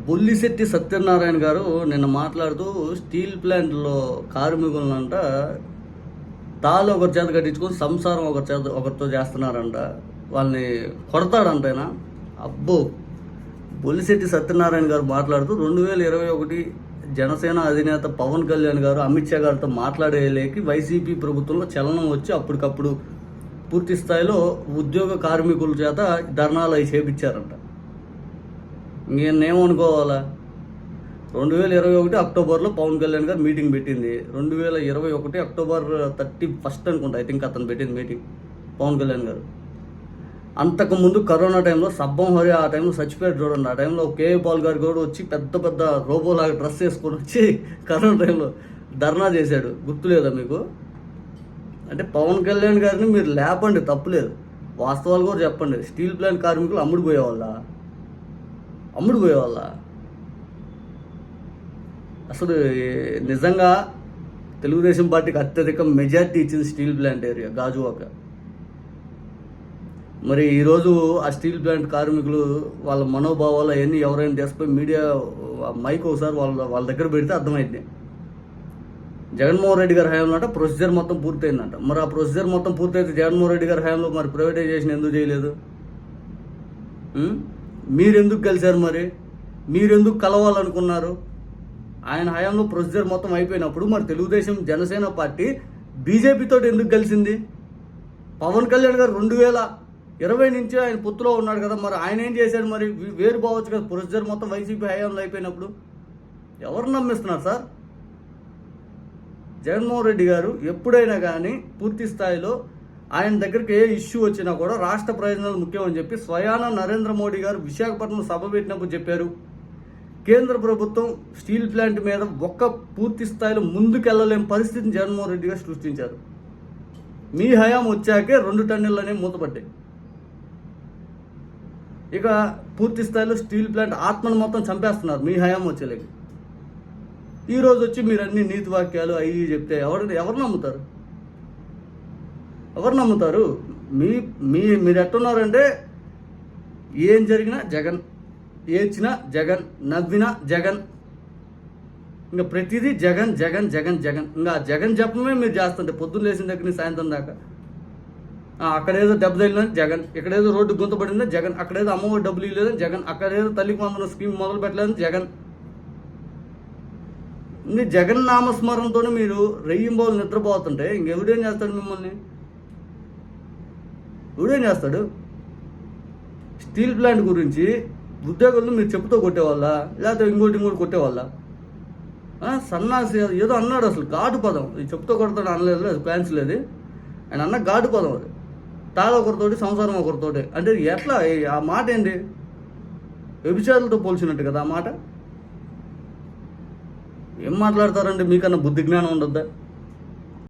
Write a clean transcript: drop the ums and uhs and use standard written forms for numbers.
బొల్లిశెట్టి సత్యనారాయణ గారు నిన్న మాట్లాడుతూ స్టీల్ ప్లాంట్లో కార్మికులంట తాళ్ళు ఒకరి చేత కట్టించుకొని సంసారం ఒకరితో చేస్తున్నారంట. వాళ్ళని కొడతాడంట ఆయన. అబ్బో, బొల్లిశెట్టి సత్యనారాయణ గారు మాట్లాడుతూ 2021 జనసేన అధినేత పవన్ కళ్యాణ్ గారు అమిత్ షా గారితో మాట్లాడేలేకి వైసీపీ ప్రభుత్వంలో చలనం వచ్చి అప్పటికప్పుడు పూర్తి స్థాయిలో ఉద్యోగ కార్మికుల చేత ధర్నాలు అవి చేపించారంట. నేనేమనుకోవాలా? 2021 అక్టోబర్లో పవన్ కళ్యాణ్ గారు మీటింగ్ పెట్టింది. 2021 అక్టోబర్ 31 అనుకుంటా, ఐ థింక్ అతను పెట్టింది మీటింగ్ పవన్ కళ్యాణ్ గారు. అంతకుముందు కరోనా టైంలో సబ్బం హరి ఆ టైంలో చచ్చిపోయాడు చూడండి. ఆ టైంలో కేఏ పాల్ గారు కూడా వచ్చి పెద్ద పెద్ద రోబోలాగా డ్రెస్ వేసుకొని వచ్చి కరోనా టైంలో ధర్నా చేశాడు. గుర్తులేదా మీకు? అంటే పవన్ కళ్యాణ్ గారిని మీరు లేపండి, తప్పులేదు. వాస్తవాలు కూడా చెప్పండి. స్టీల్ ప్లాంట్ కార్మికులు అమ్ముడు పోయేవాళ్ళ? అసలు నిజంగా తెలుగుదేశం పార్టీకి అత్యధిక మెజార్టీ ఇచ్చింది స్టీల్ ప్లాంట్ ఏరియా గాజువాక. మరి ఈరోజు ఆ స్టీల్ ప్లాంట్ కార్మికులు వాళ్ళ మనోభావాలు అవన్నీ ఎవరైనా తీసుకుపోయి మీడియా మైక్ ఒకసారి వాళ్ళ దగ్గర పెడితే అర్థమైంది. జగన్మోహన్ రెడ్డి గారి హయాంలో ప్రొసీజర్ మొత్తం పూర్తయిందంట. మరి ఆ ప్రొసీజర్ మొత్తం పూర్తయితే జగన్మోహన్ రెడ్డి గారి హయాంలో మరి ప్రైవేటైజేషన్ ఎందుకు చేయలేదు? మీరెందుకు కలిశారు? మరి మీరెందుకు కలవాలనుకున్నారు? ఆయన హయాంలో ప్రొసీజర్ మొత్తం అయిపోయినప్పుడు మరి తెలుగుదేశం జనసేన పార్టీ బీజేపీతో ఎందుకు కలిసింది? పవన్ కళ్యాణ్ గారు 2020 నుంచి ఆయన పొత్తులో ఉన్నాడు కదా, మరి ఆయన ఏం చేశాడు? మరి వేరు పోవచ్చు కదా ప్రొసీజర్ మొత్తం వైసీపీ హయాంలో అయిపోయినప్పుడు. ఎవరు నమ్మిస్తున్నారు సార్? జగన్మోహన్ రెడ్డి గారు ఎప్పుడైనా కానీ పూర్తి స్థాయిలో ఆయన దగ్గరికి ఏ ఇష్యూ వచ్చినా కూడా రాష్ట్ర ప్రయోజనాలు ముఖ్యమని చెప్పి స్వయాన నరేంద్ర మోడీ గారు విశాఖపట్నం సభ పెట్టినప్పుడు చెప్పారు. కేంద్ర ప్రభుత్వం స్టీల్ ప్లాంట్ మీద పూర్తి స్థాయిలో ముందుకెళ్ళలేని పరిస్థితిని జగన్మోహన్ రెడ్డి గారు సృష్టించారు. మీ హయాం వచ్చాకే 2 టన్నులు అనేవి మూతపడ్డాయి. ఇక పూర్తి స్థాయిలో స్టీల్ ప్లాంట్ ఆత్మను మొత్తం చంపేస్తున్నారు మీ హయాం వచ్చేలేక. ఈరోజు వచ్చి మీరు అన్ని నీతి వాక్యాలు అవి చెప్తే ఎవరు నమ్ముతారు? మీరు ఎట్టున్నారంటే ఏం జరిగినా జగన్, ఏడ్చినా జగన్, నవ్వినా జగన్, ఇంకా ప్రతిదీ జగన్ జగన్ జగన్ జగన్. ఇంకా జగన్ చెప్పమే మీరు చేస్తుంటే పొద్దున్న లేచిన దగ్గర నుంచి సాయంత్రం దాకా. అక్కడేదో దెబ్బ తగిలిందని జగన్, ఇక్కడేదో రోడ్డు గుంతపడిందని జగన్, అక్కడేదో అమ్మఒడి డబ్బులు ఇవ్వలేదని జగన్, అక్కడేదో తల్లికి వందన స్కీమ్ మొదలు పెట్టలేదని జగన్. ఇంక జగన్ నామస్మరణతోనే మీరు రెయ్యింబోలు నిద్రపోతుంటే ఇంకెవడేం చేస్తాడు? మిమ్మల్ని ఎవడేం చేస్తాడు? స్టీల్ ప్లాంట్ గురించి ఉద్యోగులను మీరు చెప్పుతో కొట్టేవాళ్ళ, లేకపోతే ఇంకోటి కొట్టేవాళ్ళ? సన్నాసి ఏదో అన్నాడు, అసలు ఘాటు పదం. ఇది చెప్పుతో కొడతాడు అనలేదు, అది క్యాన్సిల్. అది ఆయన అన్న ఘాటు పదం. అది తాళ ఒకరితోటి సంసారం ఒకరితోటి అంటే ఎట్లా? ఆ మాట ఏంటి? వ్యభిచారులతో పోల్చినట్టు కదా ఆ మాట. ఏం మాట్లాడతారండి? మీకన్నా బుద్ధి జ్ఞానం ఉండద్దా?